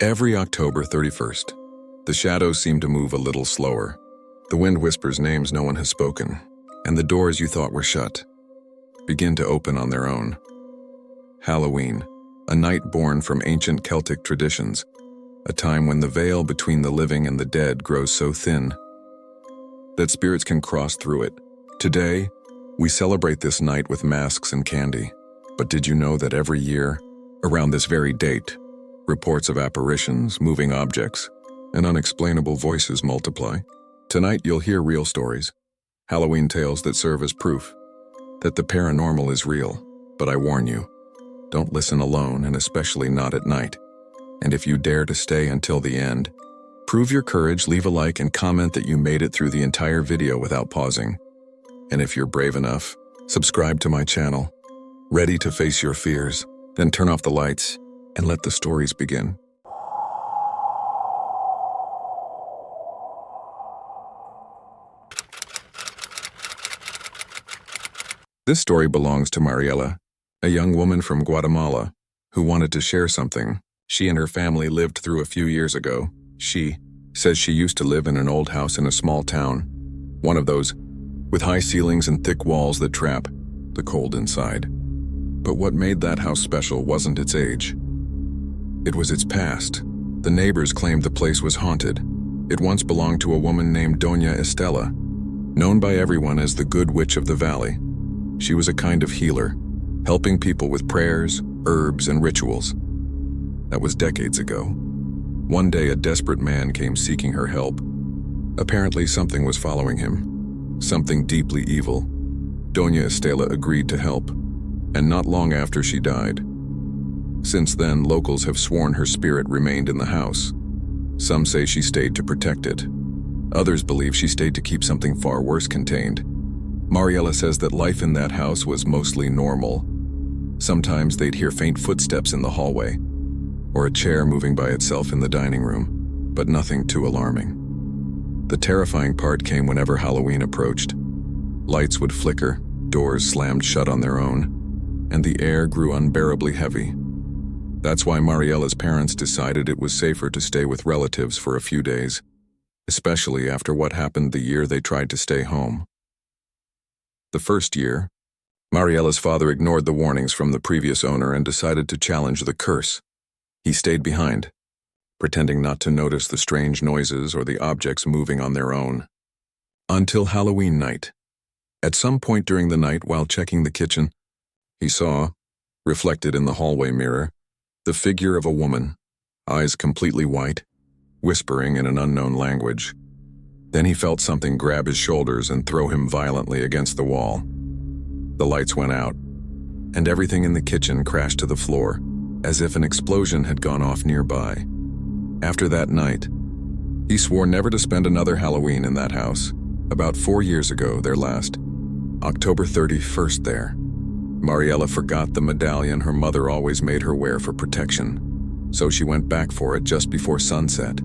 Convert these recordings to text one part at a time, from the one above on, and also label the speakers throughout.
Speaker 1: Every October 31st, the shadows seem to move a little slower. The wind whispers names no one has spoken, and the doors you thought were shut begin to open on their own. Halloween, a night born from ancient Celtic traditions, a time when the veil between the living and the dead grows so thin that spirits can cross through it. Today, we celebrate this night with masks and candy. But did you know that every year, around this very date, reports of apparitions, moving objects, and unexplainable voices multiply? Tonight you'll hear real stories, Halloween tales that serve as proof that the paranormal is real. But I warn you, don't listen alone, and especially not at night. And if you dare to stay until the end, prove your courage, leave a like and comment that you made it through the entire video without pausing. And if you're brave enough, subscribe to my channel. Ready to face your fears? Then turn off the lights and let the stories begin. This story belongs to Mariela, a young woman from Guatemala who wanted to share something she and her family lived through a few years ago. She says she used to live in an old house in a small town, one of those with high ceilings and thick walls that trap the cold inside. But what made that house special wasn't its age. It was its past. The neighbors claimed the place was haunted. It once belonged to a woman named Doña Estela, known by everyone as the Good Witch of the Valley. She was a kind of healer, helping people with prayers, herbs, and rituals. That was decades ago. One day, a desperate man came seeking her help. Apparently, something was following him, something deeply evil. Doña Estela agreed to help, and not long after she died. Since then, locals have sworn her spirit remained in the house. Some say she stayed to protect it. Others believe she stayed to keep something far worse contained. Mariela says that life in that house was mostly normal. Sometimes they'd hear faint footsteps in the hallway, or a chair moving by itself in the dining room, but nothing too alarming. The terrifying part came whenever Halloween approached. Lights would flicker, doors slammed shut on their own, and the air grew unbearably heavy. That's why Mariela's parents decided it was safer to stay with relatives for a few days, especially after what happened the year they tried to stay home. The first year, Mariela's father ignored the warnings from the previous owner and decided to challenge the curse. He stayed behind, pretending not to notice the strange noises or the objects moving on their own. Until Halloween night. At some point during the night, while checking the kitchen, he saw, reflected in the hallway mirror, the figure of a woman, eyes completely white, whispering in an unknown language. Then he felt something grab his shoulders and throw him violently against the wall. The lights went out, and everything in the kitchen crashed to the floor, as if an explosion had gone off nearby. After that night, he swore never to spend another Halloween in that house. About 4 years ago, their last, October 31st there, Mariela forgot the medallion her mother always made her wear for protection, so she went back for it just before sunset,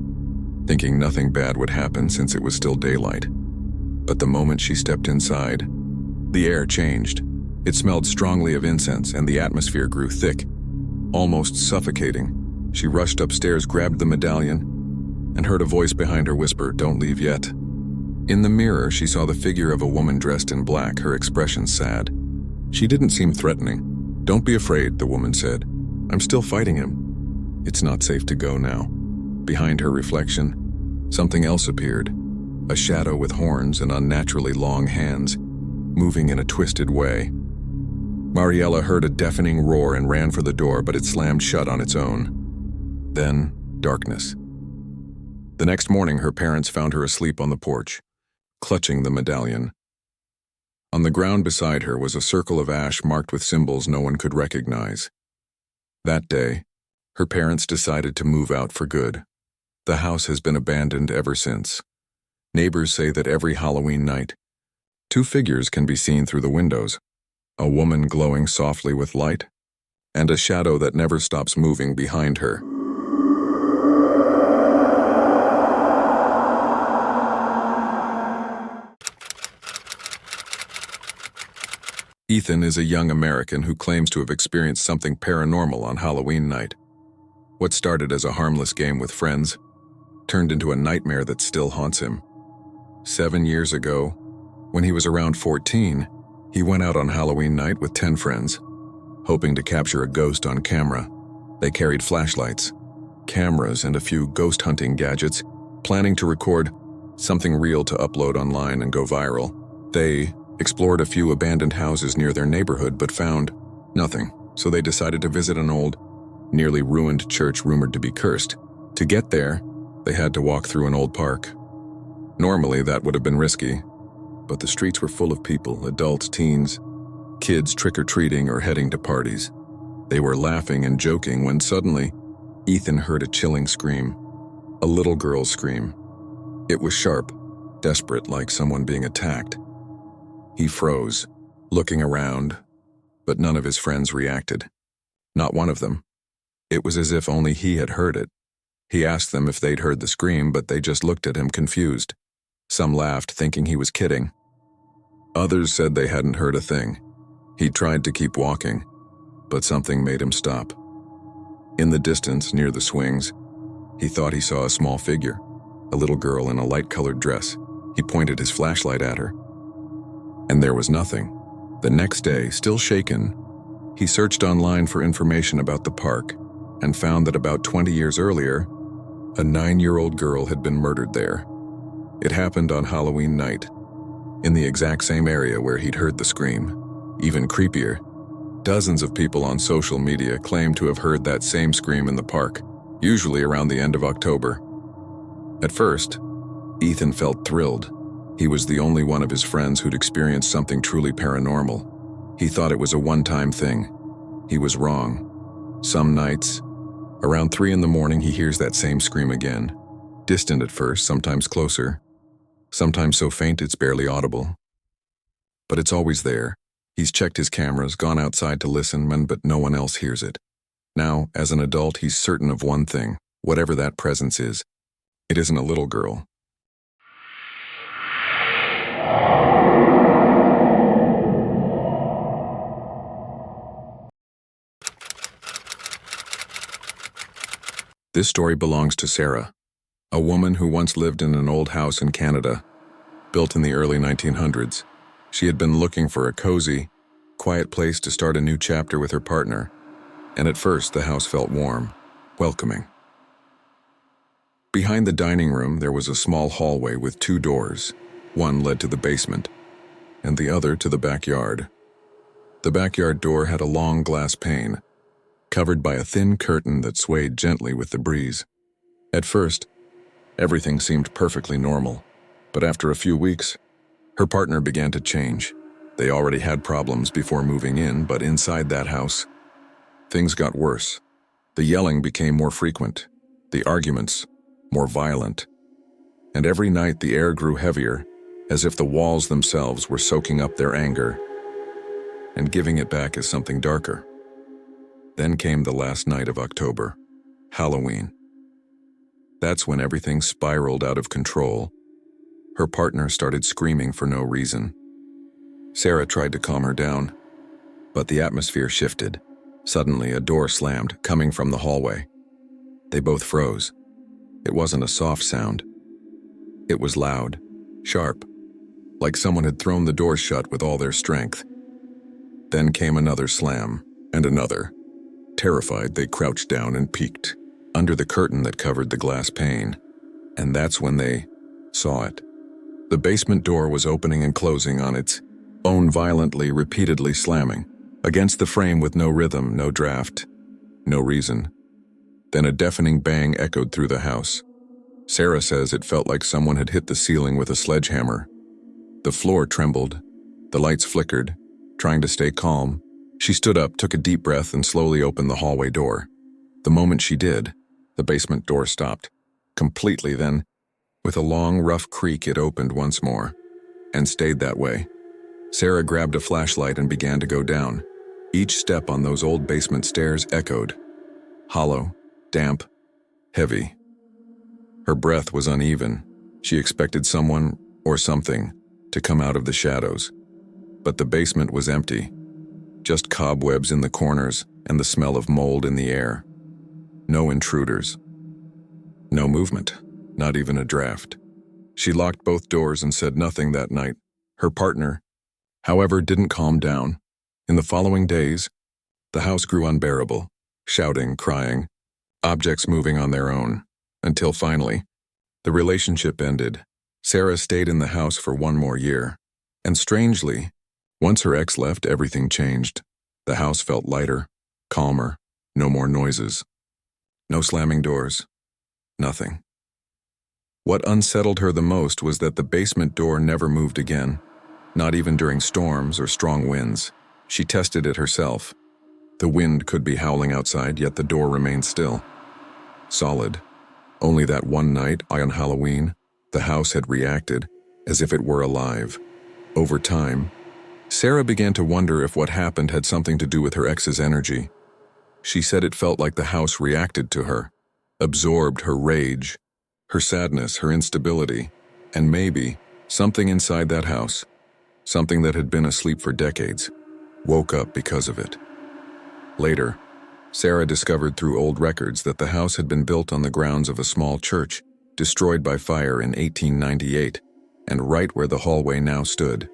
Speaker 1: thinking nothing bad would happen since it was still daylight. But the moment she stepped inside, the air changed. It smelled strongly of incense, and the atmosphere grew thick, almost suffocating. She rushed upstairs, grabbed the medallion, and heard a voice behind her whisper, "Don't leave yet." In the mirror, she saw the figure of a woman dressed in black, her expression sad. She didn't seem threatening. "Don't be afraid," the woman said. "I'm still fighting him. It's not safe to go now." Behind her reflection, something else appeared, a shadow with horns and unnaturally long hands, moving in a twisted way. Mariela heard a deafening roar and ran for the door, but it slammed shut on its own. Then, darkness. The next morning, her parents found her asleep on the porch, clutching the medallion. On the ground beside her was a circle of ash marked with symbols no one could recognize. That day, her parents decided to move out for good. The house has been abandoned ever since. Neighbors say that every Halloween night, two figures can be seen through the windows, a woman glowing softly with light, and a shadow that never stops moving behind her. Ethan is a young American who claims to have experienced something paranormal on Halloween night. What started as a harmless game with friends turned into a nightmare that still haunts him. 7 years ago, when he was around 14, he went out on Halloween night with 10 friends, hoping to capture a ghost on camera. They carried flashlights, cameras, and a few ghost hunting gadgets, planning to record something real to upload online and go viral. They explored a few abandoned houses near their neighborhood but found nothing, so they decided to visit an old, nearly ruined church rumored to be cursed. To get there, they had to walk through an old park. Normally, that would have been risky, but the streets were full of people, adults, teens, kids trick-or-treating or heading to parties. They were laughing and joking when suddenly, Ethan heard a chilling scream. A little girl's scream. It was sharp, desperate, like someone being attacked. He froze, looking around, but none of his friends reacted. Not one of them. It was as if only he had heard it. He asked them if they'd heard the scream, but they just looked at him confused. Some laughed, thinking he was kidding. Others said they hadn't heard a thing. He tried to keep walking, but something made him stop. In the distance, near the swings, he thought he saw a small figure, a little girl in a light-colored dress. He pointed his flashlight at her, and there was nothing. The next day, still shaken, he searched online for information about the park and found that about 20 years earlier, a 9-year-old girl had been murdered there. It happened on Halloween night, in the exact same area where he'd heard the scream. Even creepier, dozens of people on social media claim to have heard that same scream in the park, usually around the end of October. At first, Ethan felt thrilled. He was the only one of his friends who'd experienced something truly paranormal. He thought it was a one-time thing. He was wrong. Some nights, around 3 in the morning, he hears that same scream again. Distant at first, sometimes closer, sometimes so faint it's barely audible. But it's always there. He's checked his cameras, gone outside to listen, but no one else hears it. Now, as an adult, he's certain of one thing, whatever that presence is, it isn't a little girl. This story belongs to Sarah, a woman who once lived in an old house in Canada, built in the early 1900s. She had been looking for a cozy, quiet place to start a new chapter with her partner, and at first the house felt warm, welcoming. Behind the dining room there was a small hallway with 2 doors. One led to the basement, and the other to the backyard. The backyard door had a long glass pane, covered by a thin curtain that swayed gently with the breeze. At first, everything seemed perfectly normal, but after a few weeks, her partner began to change. They already had problems before moving in, but inside that house, things got worse. The yelling became more frequent, the arguments more violent, and every night the air grew heavier, as if the walls themselves were soaking up their anger and giving it back as something darker. Then came the last night of October, Halloween. That's when everything spiraled out of control. Her partner started screaming for no reason. Sarah tried to calm her down, but the atmosphere shifted. Suddenly, a door slammed, coming from the hallway. They both froze. It wasn't a soft sound. It was loud, sharp, like someone had thrown the door shut with all their strength. Then came another slam, and another. Terrified, they crouched down and peeked under the curtain that covered the glass pane, and that's when they saw it. The basement door was opening and closing on its own, violently, repeatedly slamming against the frame with no rhythm, no draft, no reason. Then a deafening bang echoed through the house. Sarah says it felt like someone had hit the ceiling with a sledgehammer. The floor trembled, the lights flickered. Trying to stay calm, she stood up, took a deep breath, and slowly opened the hallway door. The moment she did, the basement door stopped, completely. Then, with a long, rough creak, it opened once more, and stayed that way. Sarah grabbed a flashlight and began to go down. Each step on those old basement stairs echoed, hollow, damp, heavy. Her breath was uneven. She expected someone, or something, to come out of the shadows. But the basement was empty, just cobwebs in the corners and the smell of mold in the air. No intruders. No movement, not even a draft. She locked both doors and said nothing that night. Her partner, however, didn't calm down. In the following days, the house grew unbearable, shouting, crying, objects moving on their own, until finally, the relationship ended. Sarah stayed in the house for one more year. And strangely, once her ex left, everything changed. The house felt lighter, calmer, no more noises. No slamming doors. Nothing. What unsettled her the most was that the basement door never moved again, not even during storms or strong winds. She tested it herself. The wind could be howling outside, yet the door remained still. Solid. Only that one night, on Halloween, the house had reacted as if it were alive. Over time, Sarah began to wonder if what happened had something to do with her ex's energy. She said it felt like the house reacted to her, absorbed her rage, her sadness, her instability, and maybe something inside that house, something that had been asleep for decades, woke up because of it. Later, Sarah discovered through old records that the house had been built on the grounds of a small church, destroyed by fire in 1898, and right where the hallway now stood.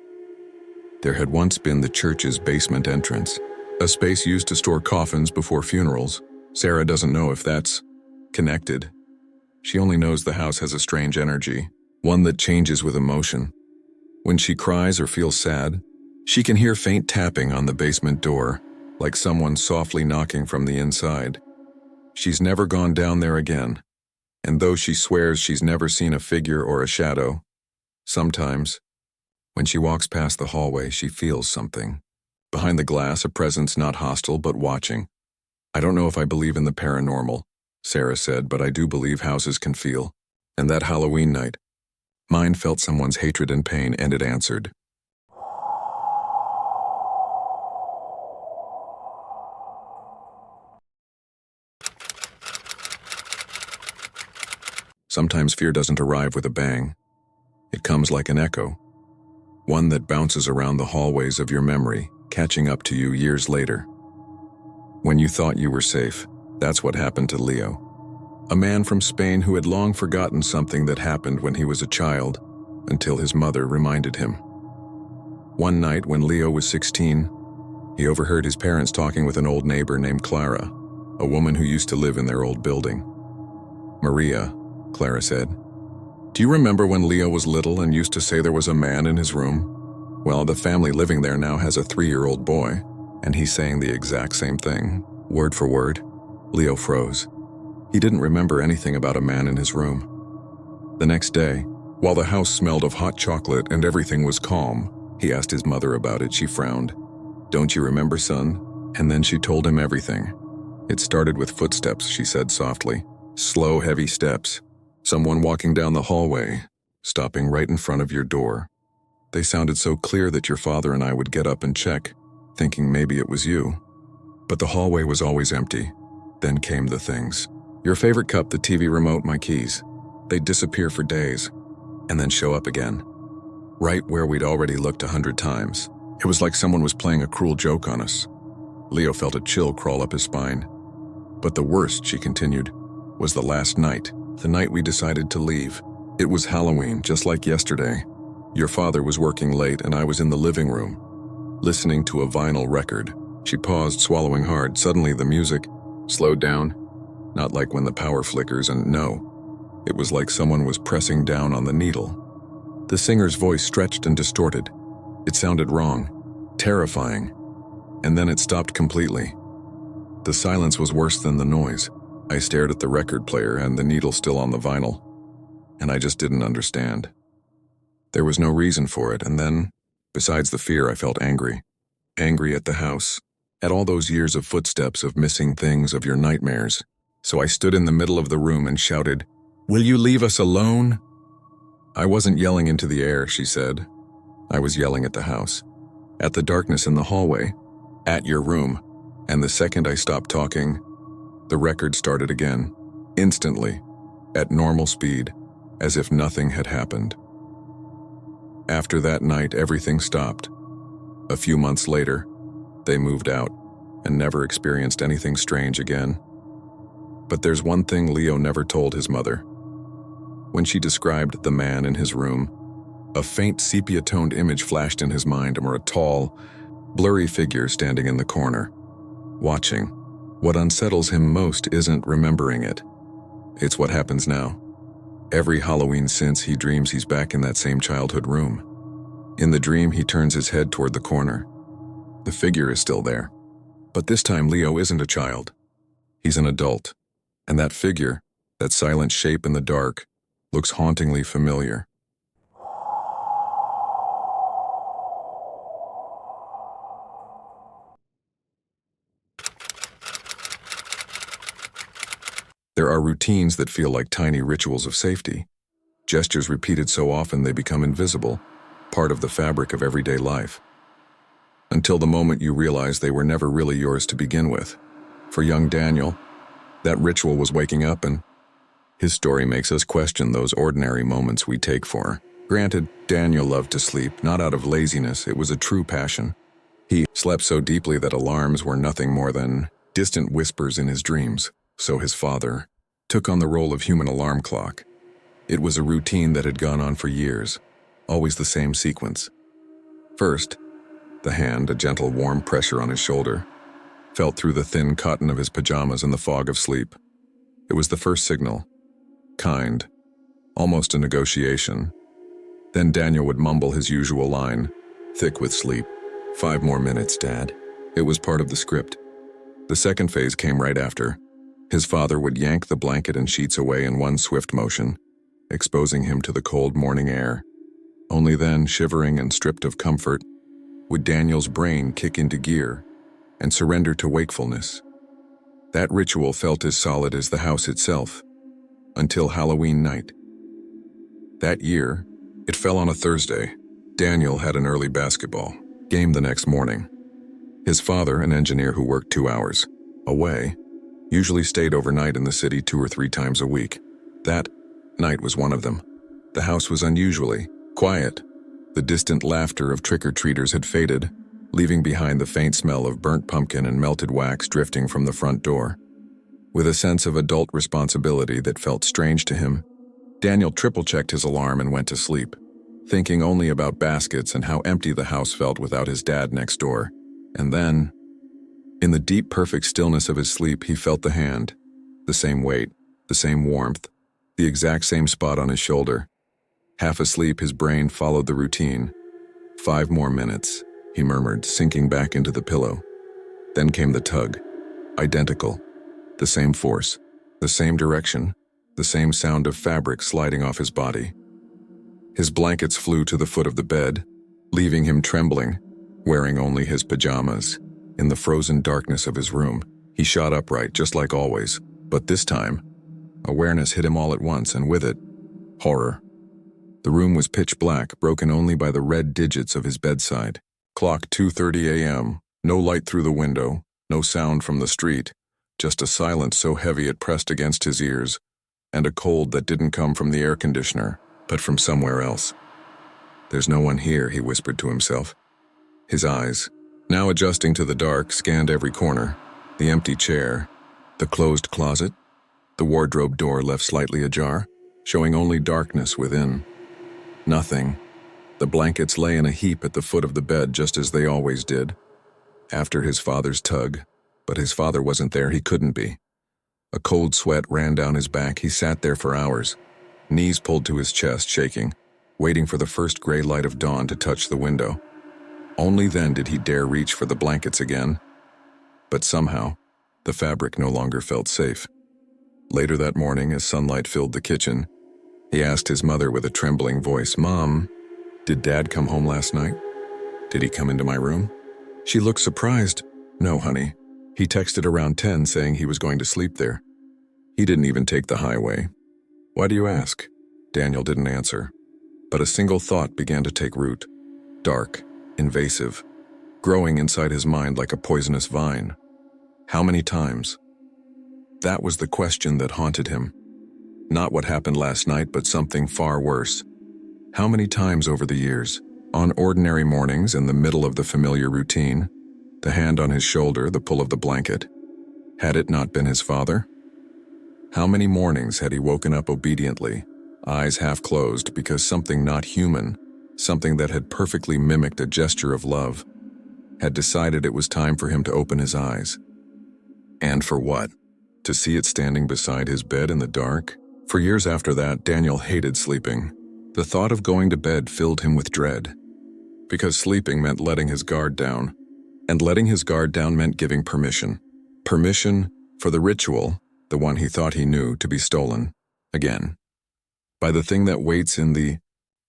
Speaker 1: There had once been the church's basement entrance, a space used to store coffins before funerals. Sarah doesn't know if that's connected. She only knows the house has a strange energy, one that changes with emotion. When she cries or feels sad, she can hear faint tapping on the basement door, like someone softly knocking from the inside. She's never gone down there again, and though she swears she's never seen a figure or a shadow, sometimes, when she walks past the hallway, she feels something. Behind the glass, a presence not hostile but watching. I don't know if I believe in the paranormal, Sarah said, but I do believe houses can feel. And that Halloween night, mine felt someone's hatred and pain, and it answered. Sometimes fear doesn't arrive with a bang. It comes like an echo, one that bounces around the hallways of your memory, catching up to you years later. When you thought you were safe, that's what happened to Leo, a man from Spain who had long forgotten something that happened when he was a child, until his mother reminded him. One night when Leo was 16, he overheard his parents talking with an old neighbor named Clara, a woman who used to live in their old building. Maria, Clara said, "Do you remember when Leo was little and used to say there was a man in his room? Well, the family living there now has a 3-year-old boy, and he's saying the exact same thing, word for word." Leo froze. He didn't remember anything about a man in his room. The next day, while the house smelled of hot chocolate and everything was calm, he asked his mother about it. She frowned. "Don't you remember, son?" And then she told him everything. "It started with footsteps," she said softly. "Slow, heavy steps. Someone walking down the hallway, stopping right in front of your door. They sounded so clear that your father and I would get up and check, thinking maybe it was you. But the hallway was always empty. Then came the things. Your favorite cup, the TV remote, my keys. They'd disappear for days, and then show up again, right where we'd already looked 100 times. It was like someone was playing a cruel joke on us." Leo felt a chill crawl up his spine. "But the worst," she continued, "was the last night. The night we decided to leave. It was Halloween, just like yesterday. Your father was working late and I was in the living room, listening to a vinyl record." She paused, swallowing hard. Suddenly the music slowed down, not like when the power flickers, and no, it was like someone was pressing down on the needle. The singer's voice stretched and distorted. It sounded wrong, terrifying, and then it stopped completely. The silence was worse than the noise. I stared at the record player and the needle still on the vinyl, and I just didn't understand. There was no reason for it, and then, besides the fear, I felt angry. Angry at the house, at all those years of footsteps, of missing things, of your nightmares. So I stood in the middle of the room and shouted, "Will you leave us alone?" I wasn't yelling into the air, she said. I was yelling at the house, at the darkness in the hallway, at your room, and the second I stopped talking, the record started again, instantly, at normal speed, as if nothing had happened. After that night, everything stopped. A few months later, they moved out and never experienced anything strange again. But there's one thing Leo never told his mother. When she described the man in his room, a faint sepia-toned image flashed in his mind of a tall, blurry figure standing in the corner, watching. What unsettles him most isn't remembering it. It's what happens now. Every Halloween since, he dreams he's back in that same childhood room. In the dream, he turns his head toward the corner. The figure is still there. But this time, Leo isn't a child. He's an adult. And that figure, that silent shape in the dark, looks hauntingly familiar. There are routines that feel like tiny rituals of safety. Gestures repeated so often they become invisible, part of the fabric of everyday life. Until the moment you realize they were never really yours to begin with. For young Daniel, that ritual was waking up, and his story makes us question those ordinary moments we take for granted. Daniel loved to sleep, not out of laziness, it was a true passion. He slept so deeply that alarms were nothing more than distant whispers in his dreams. So his father took on the role of human alarm clock. It was a routine that had gone on for years, always the same sequence. First, the hand, a gentle warm pressure on his shoulder, felt through the thin cotton of his pajamas in the fog of sleep. It was the first signal, kind, almost a negotiation. Then Daniel would mumble his usual line, thick with sleep. 5 more minutes, Dad. It was part of the script. The second phase came right after. His father would yank the blanket and sheets away in one swift motion, exposing him to the cold morning air. Only then, shivering and stripped of comfort, would Daniel's brain kick into gear and surrender to wakefulness. That ritual felt as solid as the house itself, until Halloween night. That year, it fell on a Thursday. Daniel had an early basketball game the next morning. His father, an engineer who worked 2 hours away, usually stayed overnight in the city 2 or 3 times a week. That night was one of them. The house was unusually quiet. The distant laughter of trick-or-treaters had faded, leaving behind the faint smell of burnt pumpkin and melted wax drifting from the front door. With a sense of adult responsibility that felt strange to him, Daniel triple-checked his alarm and went to sleep, thinking only about baskets and how empty the house felt without his dad next door. And then, in the deep, perfect stillness of his sleep, he felt the hand, the same weight, the same warmth, the exact same spot on his shoulder. Half asleep, his brain followed the routine. 5 more minutes, he murmured, sinking back into the pillow. Then came the tug. Identical. The same force, the same direction, the same sound of fabric sliding off his body. His blankets flew to the foot of the bed, leaving him trembling, wearing only his pajamas. In the frozen darkness of his room, he shot upright just like always, but this time, awareness hit him all at once, and with it, horror. The room was pitch black, broken only by the red digits of his bedside. Clock 2:30 a.m., no light through the window, no sound from the street, just a silence so heavy it pressed against his ears, and a cold that didn't come from the air conditioner, but from somewhere else. There's no one here, he whispered to himself. His eyes, now adjusting to the dark, scanned every corner. The empty chair, the closed closet, the wardrobe door left slightly ajar, showing only darkness within. Nothing. The blankets lay in a heap at the foot of the bed just as they always did, after his father's tug, but his father wasn't there, he couldn't be. A cold sweat ran down his back. He sat there for hours, knees pulled to his chest, shaking, waiting for the first gray light of dawn to touch the window. Only then did he dare reach for the blankets again. But somehow, the fabric no longer felt safe. Later that morning, as sunlight filled the kitchen, he asked his mother with a trembling voice, "Mom, did Dad come home last night? Did he come into my room?" She looked surprised. "No, honey. He texted around 10 saying he was going to sleep there. He didn't even take the highway." "Why do you ask?" Daniel didn't answer, but a single thought began to take root. Dark, invasive, growing inside his mind like a poisonous vine. How many times? That was the question that haunted him. Not what happened last night, but something far worse. How many times over the years, on ordinary mornings in the middle of the familiar routine, the hand on his shoulder, the pull of the blanket, had it not been his father? How many mornings had he woken up obediently, eyes half closed because something not human, something that had perfectly mimicked a gesture of love, had decided it was time for him to open his eyes. And for what? To see it standing beside his bed in the dark? For years after that, Daniel hated sleeping. The thought of going to bed filled him with dread. Because sleeping meant letting his guard down. And letting his guard down meant giving permission. Permission for the ritual, the one he thought he knew, to be stolen. Again. By the thing that waits in the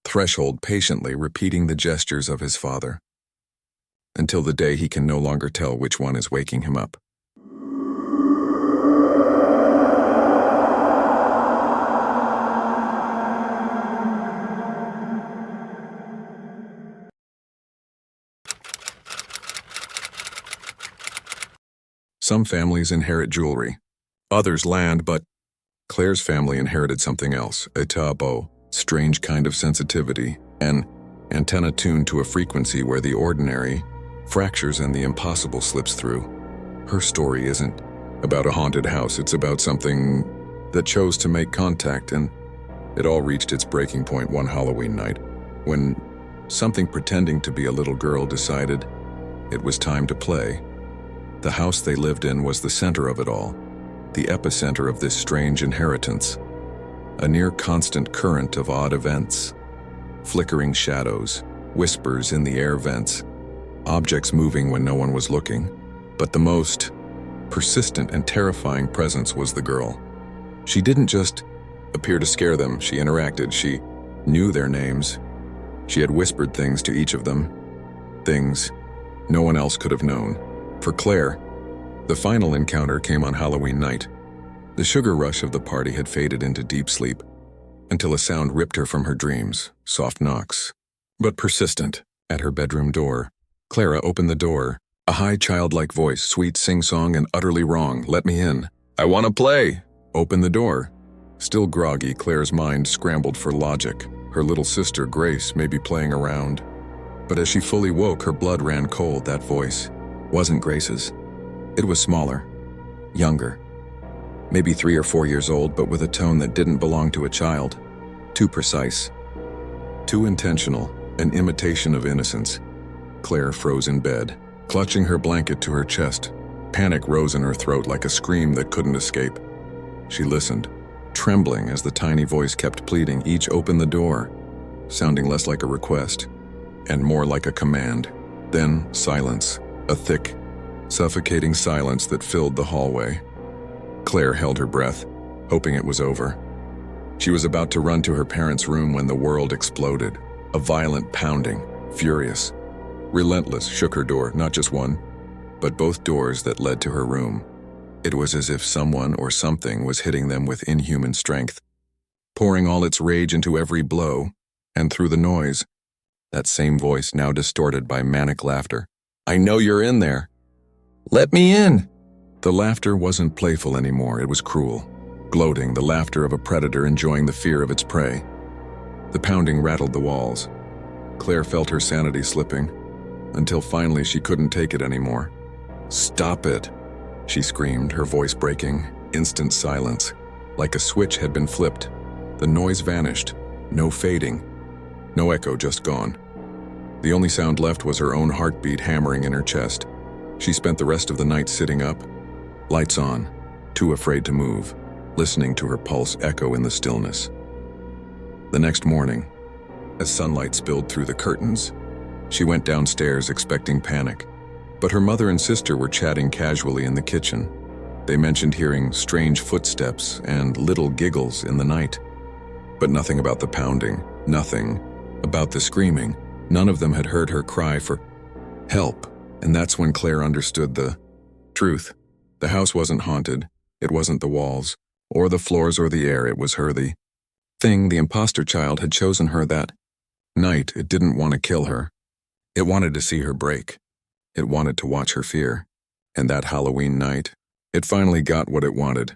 Speaker 1: threshold patiently repeating the gestures of his father. Until the day he can no longer tell which one is waking him up. Some families inherit jewelry, others land, but Claire's family inherited something else, a taboo, strange kind of sensitivity, an antenna tuned to a frequency where the ordinary fractures and the impossible slips through. Her story isn't about a haunted house, it's about something that chose to make contact, and it all reached its breaking point one Halloween night, when something pretending to be a little girl decided it was time to play. The house they lived in was the center of it all, the epicenter of this strange inheritance, a near-constant current of odd events, flickering shadows, whispers in the air vents, objects moving when no one was looking. But the most persistent and terrifying presence was the girl. She didn't just appear to scare them, she interacted, she knew their names. She had whispered things to each of them, things no one else could have known. For Claire, the final encounter came on Halloween night. The sugar rush of the party had faded into deep sleep, until a sound ripped her from her dreams, soft knocks, but persistent, at her bedroom door. Clara opened the door, a high childlike voice, sweet sing-song and utterly wrong. "Let me in. I want to play." Open the door. Still groggy, Claire's mind scrambled for logic. Her little sister, Grace, may be playing around. But as she fully woke, her blood ran cold. That voice wasn't Grace's. It was smaller, younger, maybe 3 or 4 years old, but with a tone that didn't belong to a child. Too precise, too intentional, an imitation of innocence. Claire froze in bed, clutching her blanket to her chest. Panic rose in her throat like a scream that couldn't escape. She listened, trembling as the tiny voice kept pleading, "Each open the door," sounding less like a request and more like a command. Then silence. A thick, suffocating silence that filled the hallway. Claire held her breath, hoping it was over. She was about to run to her parents' room when the world exploded. A violent pounding, furious, relentless, shook her door, not just one, but both doors that led to her room. It was as if someone or something was hitting them with inhuman strength, pouring all its rage into every blow, and through the noise, that same voice now distorted by manic laughter. "I know you're in there. Let me in." The laughter wasn't playful anymore, it was cruel, gloating, the laughter of a predator enjoying the fear of its prey. The pounding rattled the walls. Claire felt her sanity slipping, until finally she couldn't take it anymore. "Stop it," she screamed, her voice breaking. Instant silence. Like a switch had been flipped. The noise vanished. No fading. No echo, just gone. The only sound left was her own heartbeat hammering in her chest. She spent the rest of the night sitting up, lights on, too afraid to move, listening to her pulse echo in the stillness. The next morning, as sunlight spilled through the curtains, she went downstairs expecting panic. But her mother and sister were chatting casually in the kitchen. They mentioned hearing strange footsteps and little giggles in the night. But nothing about the pounding, nothing about the screaming. None of them had heard her cry for help, and that's when Claire understood the truth. The house wasn't haunted. It wasn't the walls, or the floors, or the air. It was her, the thing. The imposter child had chosen her that night. It didn't want to kill her. It wanted to see her break. It wanted to watch her fear. And that Halloween night, it finally got what it wanted.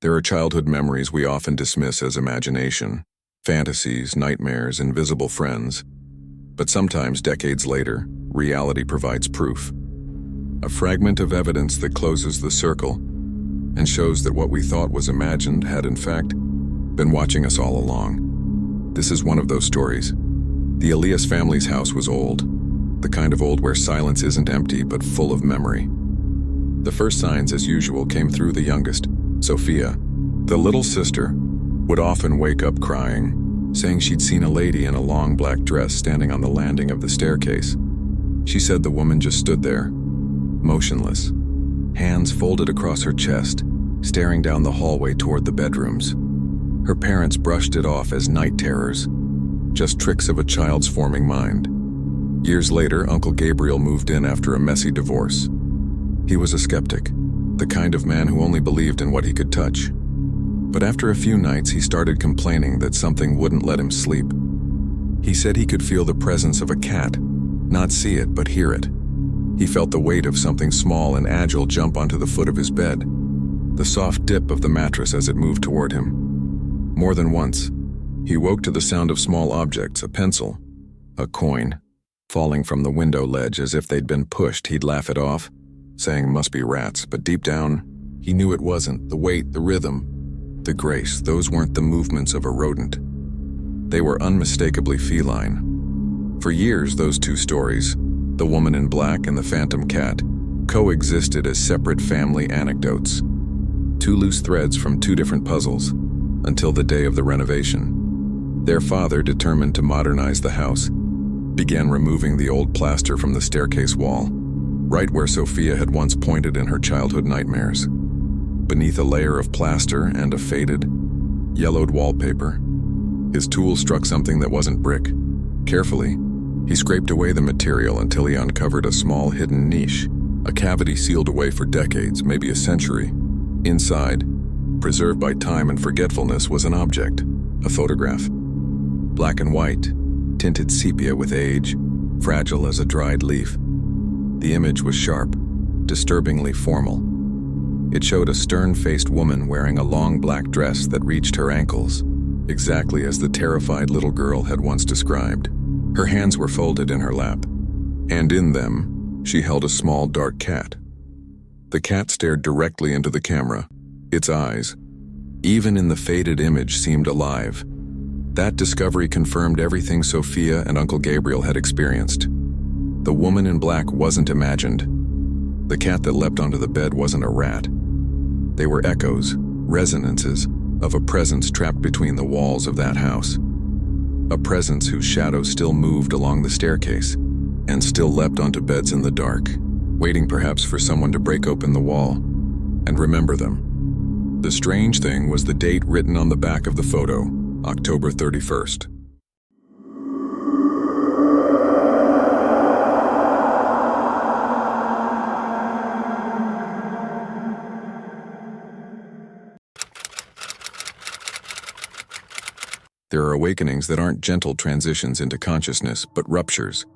Speaker 1: There are childhood memories we often dismiss as imagination, fantasies, nightmares, invisible friends. But sometimes, decades later, reality provides proof. A fragment of evidence that closes the circle and shows that what we thought was imagined had, in fact, been watching us all along. This is one of those stories. The Elias family's house was old, the kind of old where silence isn't empty but full of memory. The first signs, as usual, came through the youngest, Sophia. The little sister would often wake up crying, saying she'd seen a lady in a long black dress standing on the landing of the staircase. She said the woman just stood there, motionless, hands folded across her chest, staring down the hallway toward the bedrooms. Her parents brushed it off as night terrors, just tricks of a child's forming mind. Years later, Uncle Gabriel moved in after a messy divorce. He was a skeptic, the kind of man who only believed in what he could touch. But after a few nights, he started complaining that something wouldn't let him sleep. He said he could feel the presence of a cat, not see it, but hear it. He felt the weight of something small and agile jump onto the foot of his bed, the soft dip of the mattress as it moved toward him. More than once, he woke to the sound of small objects, a pencil, a coin, falling from the window ledge as if they'd been pushed. He'd laugh it off, saying must be rats, but deep down, he knew it wasn't. The weight, the rhythm, the grace, those weren't the movements of a rodent. They were unmistakably feline. For years, those two stories, the woman in black and the phantom cat, coexisted as separate family anecdotes, two loose threads from two different puzzles, until the day of the renovation. Their father, determined to modernize the house, began removing the old plaster from the staircase wall, right where Sophia had once pointed in her childhood nightmares. Beneath a layer of plaster and a faded, yellowed wallpaper, his tool struck something that wasn't brick. Carefully, he scraped away the material until he uncovered a small hidden niche, a cavity sealed away for decades, maybe a century. Inside, preserved by time and forgetfulness, was an object, a photograph. Black and white, tinted sepia with age, fragile as a dried leaf. The image was sharp, disturbingly formal. It showed a stern-faced woman wearing a long black dress that reached her ankles, exactly as the terrified little girl had once described. Her hands were folded in her lap, and in them, she held a small dark cat. The cat stared directly into the camera. Its eyes, even in the faded image, seemed alive. That discovery confirmed everything Sophia and Uncle Gabriel had experienced. The woman in black wasn't imagined. The cat that leapt onto the bed wasn't a rat. They were echoes, resonances, of a presence trapped between the walls of that house. A presence whose shadow still moved along the staircase and still leapt onto beds in the dark, waiting perhaps for someone to break open the wall and remember them. The strange thing was the date written on the back of the photo, October 31st. There are awakenings that aren't gentle transitions into consciousness, but ruptures.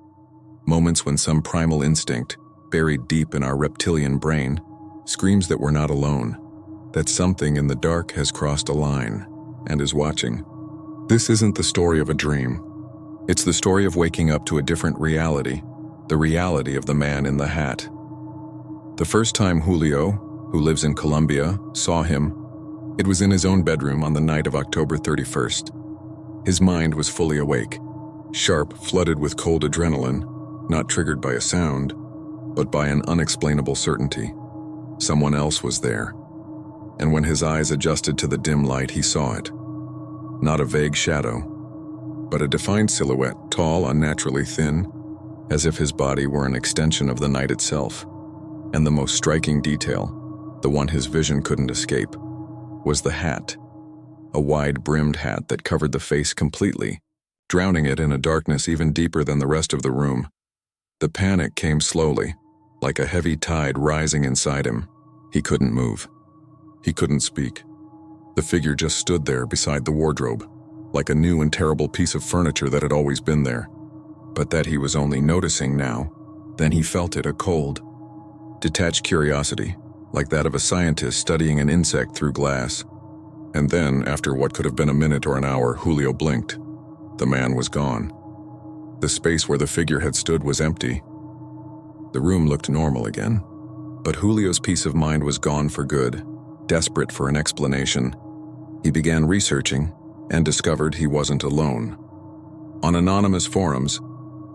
Speaker 1: Moments when some primal instinct, buried deep in our reptilian brain, screams that we're not alone, that something in the dark has crossed a line and is watching. This isn't the story of a dream. It's the story of waking up to a different reality, the reality of the man in the hat. The first time Julio, who lives in Colombia, saw him, it was in his own bedroom on the night of October 31st. His mind was fully awake, sharp, flooded with cold adrenaline, not triggered by a sound, but by an unexplainable certainty. Someone else was there. And when his eyes adjusted to the dim light, he saw it. Not a vague shadow, but a defined silhouette, tall, unnaturally thin, as if his body were an extension of the night itself. And the most striking detail, the one his vision couldn't escape, was the hat. A wide-brimmed hat that covered the face completely, drowning it in a darkness even deeper than the rest of the room. The panic came slowly, like a heavy tide rising inside him. He couldn't move. He couldn't speak. The figure just stood there beside the wardrobe, like a new and terrible piece of furniture that had always been there, but that he was only noticing now. Then he felt it, a cold, detached curiosity, like that of a scientist studying an insect through glass. And then, after what could have been a minute or an hour, Julio blinked. The man was gone. The space where the figure had stood was empty. The room looked normal again, but Julio's peace of mind was gone for good. Desperate for an explanation, he began researching and discovered he wasn't alone. On anonymous forums,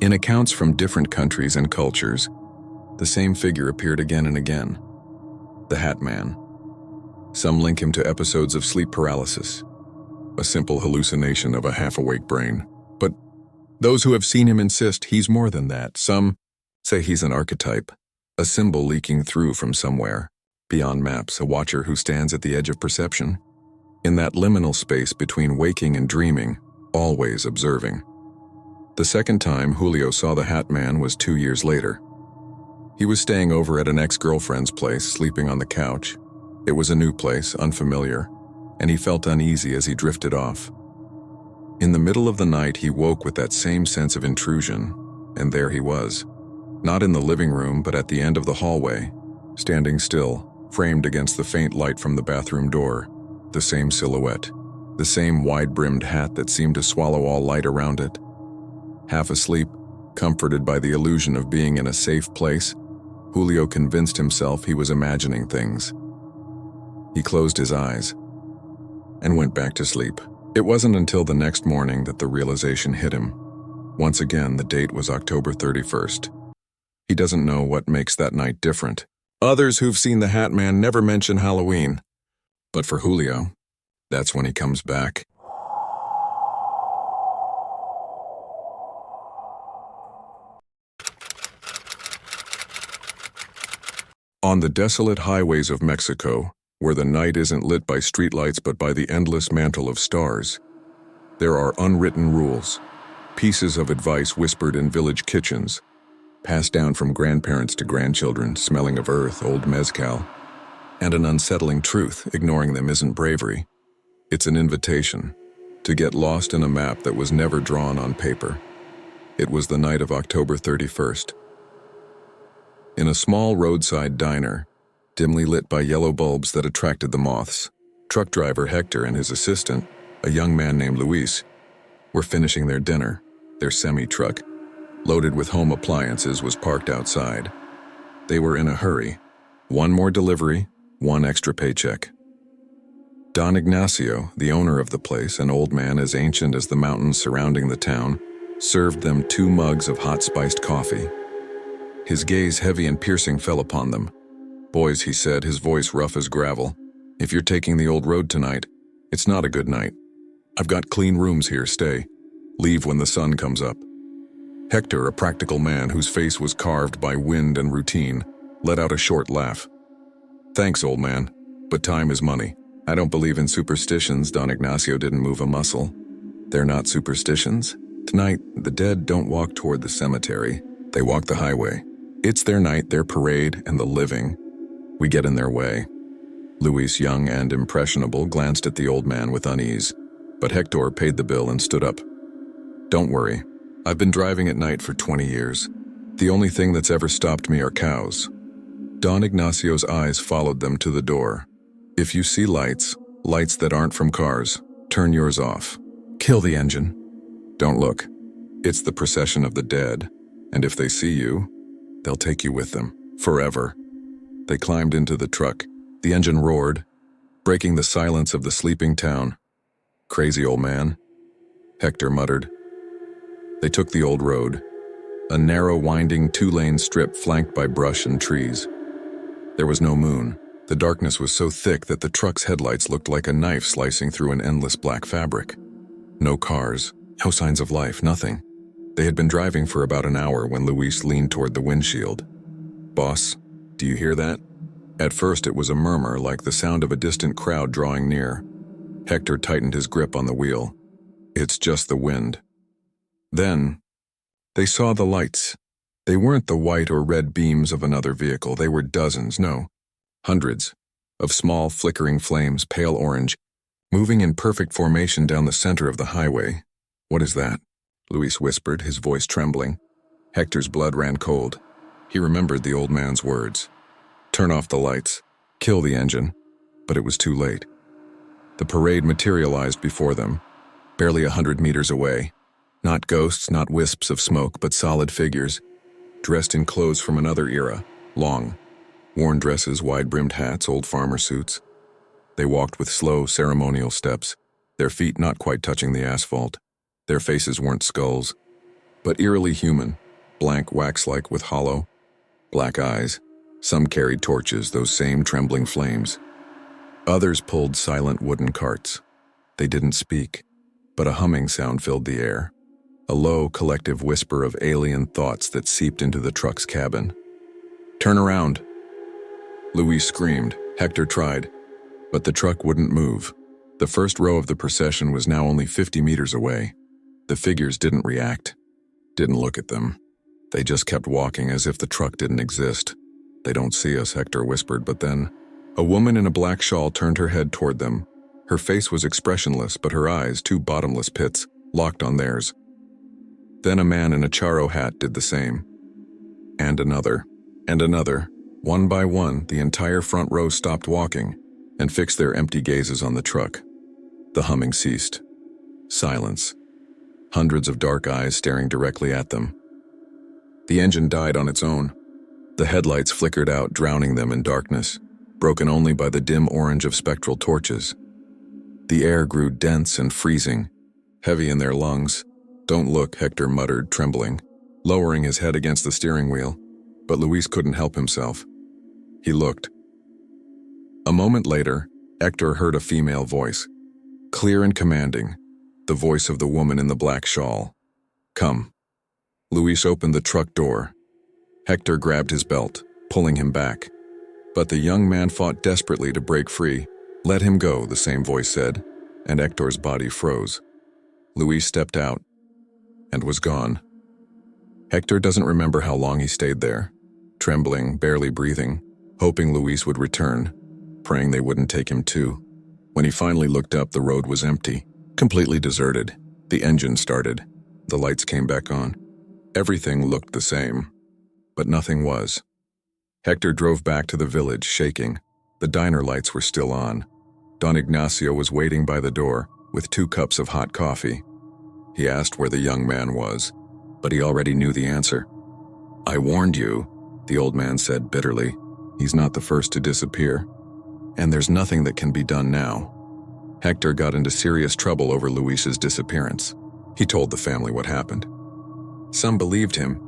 Speaker 1: in accounts from different countries and cultures, the same figure appeared again and again. The Hat Man. Some link him to episodes of sleep paralysis, a simple hallucination of a half-awake brain. But those who have seen him insist he's more than that. Some say he's an archetype, a symbol leaking through from somewhere. Beyond maps, a watcher who stands at the edge of perception. In that liminal space between waking and dreaming, always observing. The second time Julio saw the Hat Man was 2 years later. He was staying over at an ex-girlfriend's place, sleeping on the couch. It was a new place, unfamiliar, and he felt uneasy as he drifted off. In the middle of the night, he woke with that same sense of intrusion, and there he was. Not in the living room, but at the end of the hallway, standing still, framed against the faint light from the bathroom door. The same silhouette, the same wide-brimmed hat that seemed to swallow all light around it. Half asleep, comforted by the illusion of being in a safe place, Julio convinced himself he was imagining things. He closed his eyes and went back to sleep. It wasn't until the next morning that the realization hit him. Once again, the date was October 31st. He doesn't know what makes that night different. Others who've seen the Hat Man never mention Halloween. But for Julio, that's when he comes back. On the desolate highways of Mexico, where the night isn't lit by streetlights but by the endless mantle of stars, there are unwritten rules, pieces of advice whispered in village kitchens, passed down from grandparents to grandchildren, smelling of earth, old mezcal, and an unsettling truth. Ignoring them isn't bravery. It's an invitation to get lost in a map that was never drawn on paper. It was the night of October 31st. In a small roadside diner, dimly lit by yellow bulbs that attracted the moths, truck driver Hector and his assistant, a young man named Luis, were finishing their dinner. Their semi-truck, loaded with home appliances, was parked outside. They were in a hurry. One more delivery, one extra paycheck. Don Ignacio, the owner of the place, an old man as ancient as the mountains surrounding the town, served them 2 mugs of hot spiced coffee. His gaze, heavy and piercing, fell upon them. "Boys," he said, his voice rough as gravel, "if you're taking the old road tonight, it's not a good night. I've got clean rooms here, stay. Leave when the sun comes up." Hector, a practical man whose face was carved by wind and routine, let out a short laugh. "Thanks, old man, but time is money. I don't believe in superstitions." Don Ignacio didn't move a muscle. "They're not superstitions. Tonight, the dead don't walk toward the cemetery. They walk the highway. It's their night, their parade, and the living. We get in their way." Luis, young and impressionable, glanced at the old man with unease, but Hector paid the bill and stood up. "Don't worry. I've been driving at night for 20 years. The only thing that's ever stopped me are cows." Don Ignacio's eyes followed them to the door. "If you see lights that aren't from cars, turn yours off. Kill the engine. Don't look. It's the procession of the dead, and if they see you, they'll take you with them, forever." They climbed into the truck. The engine roared, breaking the silence of the sleeping town. "Crazy old man," Hector muttered. They took the old road, a narrow, winding 2-lane strip flanked by brush and trees. There was no moon. The darkness was so thick that the truck's headlights looked like a knife slicing through an endless black fabric. No cars, no signs of life, nothing. They had been driving for about an hour when Luis leaned toward the windshield. "Boss, do you hear that?" At first it was a murmur, like the sound of a distant crowd drawing near. Hector tightened his grip on the wheel. "It's just the wind." Then, they saw the lights. They weren't the white or red beams of another vehicle. They were dozens, no, hundreds, of small flickering flames, pale orange, moving in perfect formation down the center of the highway. "What is that?" Luis whispered, his voice trembling. Hector's blood ran cold. He remembered the old man's words. Turn off the lights. Kill the engine. But it was too late. The parade materialized before them, barely 100 meters away. Not ghosts, not wisps of smoke, but solid figures, dressed in clothes from another era, long, worn dresses, wide-brimmed hats, old farmer suits. They walked with slow, ceremonial steps, their feet not quite touching the asphalt. Their faces weren't skulls, but eerily human, blank, wax-like with hollow, black eyes. Some carried torches, those same trembling flames. Others pulled silent wooden carts. They didn't speak, but a humming sound filled the air, a low, collective whisper of alien thoughts that seeped into the truck's cabin. "Turn around!" Louise screamed. Hector tried, but the truck wouldn't move. The first row of the procession was now only 50 meters away. The figures didn't react, didn't look at them. They just kept walking as if the truck didn't exist. "They don't see us," Hector whispered, but then a woman in a black shawl turned her head toward them. Her face was expressionless, but her eyes, two bottomless pits, locked on theirs. Then a man in a charro hat did the same. And another. And another. One by one, the entire front row stopped walking and fixed their empty gazes on the truck. The humming ceased. Silence. Hundreds of dark eyes staring directly at them. The engine died on its own. The headlights flickered out, drowning them in darkness, broken only by the dim orange of spectral torches. The air grew dense and freezing, heavy in their lungs. "Don't look," Hector muttered, trembling, lowering his head against the steering wheel, but Luis couldn't help himself. He looked. A moment later, Hector heard a female voice, clear and commanding, the voice of the woman in the black shawl. "Come." Luis opened the truck door. Hector grabbed his belt, pulling him back. But the young man fought desperately to break free. "Let him go," the same voice said, and Hector's body froze. Luis stepped out and was gone. Hector doesn't remember how long he stayed there, trembling, barely breathing, hoping Luis would return, praying they wouldn't take him too. When he finally looked up, the road was empty, completely deserted. The engine started. The lights came back on. Everything looked the same, but nothing was. Hector drove back to the village, shaking. The diner lights were still on. Don Ignacio was waiting by the door with 2 cups of hot coffee. He asked where the young man was, but he already knew the answer. "I warned you," the old man said bitterly. "He's not the first to disappear, and there's nothing that can be done now." Hector got into serious trouble over Luis's disappearance. He told the family what happened. Some believed him,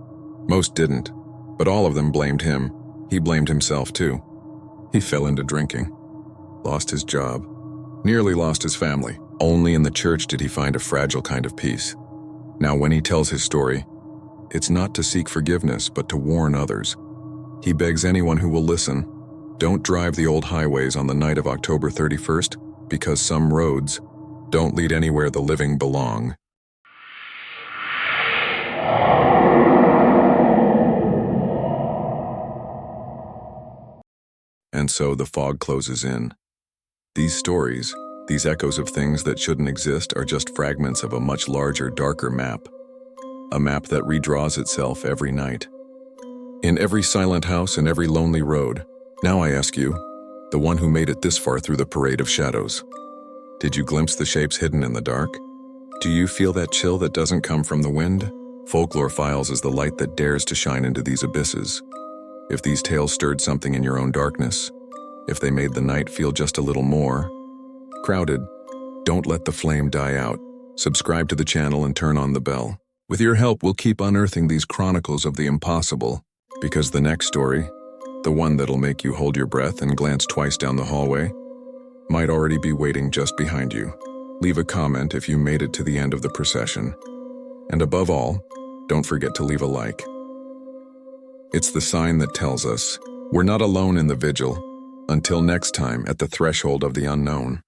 Speaker 1: most didn't, but all of them blamed him. He blamed himself too. He fell into drinking, lost his job, nearly lost his family. Only in the church did he find a fragile kind of peace. Now when he tells his story, it's not to seek forgiveness, but to warn others. He begs anyone who will listen, don't drive the old highways on the night of October 31st, because some roads don't lead anywhere the living belong. And so the fog closes in. These stories, these echoes of things that shouldn't exist, are just fragments of a much larger, darker map. A map that redraws itself every night. In every silent house and every lonely road. Now I ask you, the one who made it this far through the parade of shadows. Did you glimpse the shapes hidden in the dark? Do you feel that chill that doesn't come from the wind? Folklore Files is the light that dares to shine into these abysses. If these tales stirred something in your own darkness, if they made the night feel just a little more crowded, don't let the flame die out. Subscribe to the channel and turn on the bell. With your help, we'll keep unearthing these chronicles of the impossible, because the next story, the one that'll make you hold your breath and glance twice down the hallway, might already be waiting just behind you. Leave a comment if you made it to the end of the procession. And above all, don't forget to leave a like. It's the sign that tells us we're not alone in the vigil. Until next time, at the threshold of the unknown.